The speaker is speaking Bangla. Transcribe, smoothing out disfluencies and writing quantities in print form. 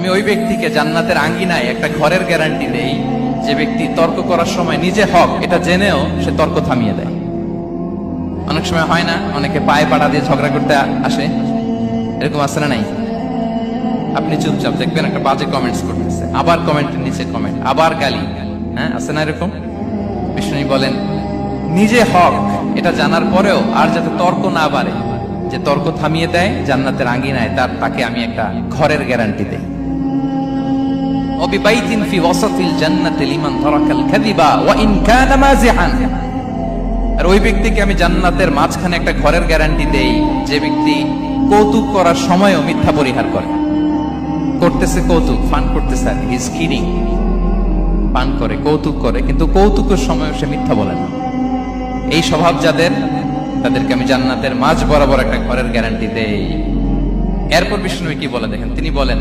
আমি ওই ব্যক্তিকে জান্নাতের আঙ্গিনায় একটা ঘরের গ্যারান্টি দেই যে ব্যক্তি তর্ক করার সময় নিজে হক এটা জেনেও সে তর্ক থামিয়ে দেয়। অনেক সময় হয় না, অনেকে পায়ে পাড়া দিয়ে ঝগড়া করতে আসে, এরকম আছে না নাই? আপনি চুপচাপ দেখবেন একটা বাজে কমেন্টস করতেছে, আবার কমেন্টের নিচে কমেন্ট, আবার গালি, হ্যাঁ আছে না এরকম? বিষ্ণু বলেন নিজে হক এটা জানার পরেও আর যাতে তর্ক না বাড়ে, যে তর্ক থামিয়ে দেয় জান্নাতের আঙ্গিনায়, তাকে আমি একটা ঘরের গ্যারান্টি দেই। ওয়াবিবাইতিন ফি ওয়াসাতিল জান্নাতি লিমান তারাকাল কাযিবা ওয়া ইন কানা মাযিহান। আর ওই ব্যক্তিকে আমি জান্নাতের মাঝখানে একটা ঘরের গ্যারান্টি দেই যে ব্যক্তি কৌতুক করার সময়ও মিথ্যা পরিহার করে। করতেছে কৌতুক, ফান করতেছে, আর হি ইজ কিডিং, পান করে, কৌতুক করে, কিন্তু কৌতুকের সময় সে মিথ্যা বলে না। এই স্বভাব যাদের, তাদেরকে আমি জান্নাতের মাঝ বরাবর একটা ঘরের গ্যারান্টি দেই। এরপর বিষ্ণু কি বলে দেখেন, তিনি বলেন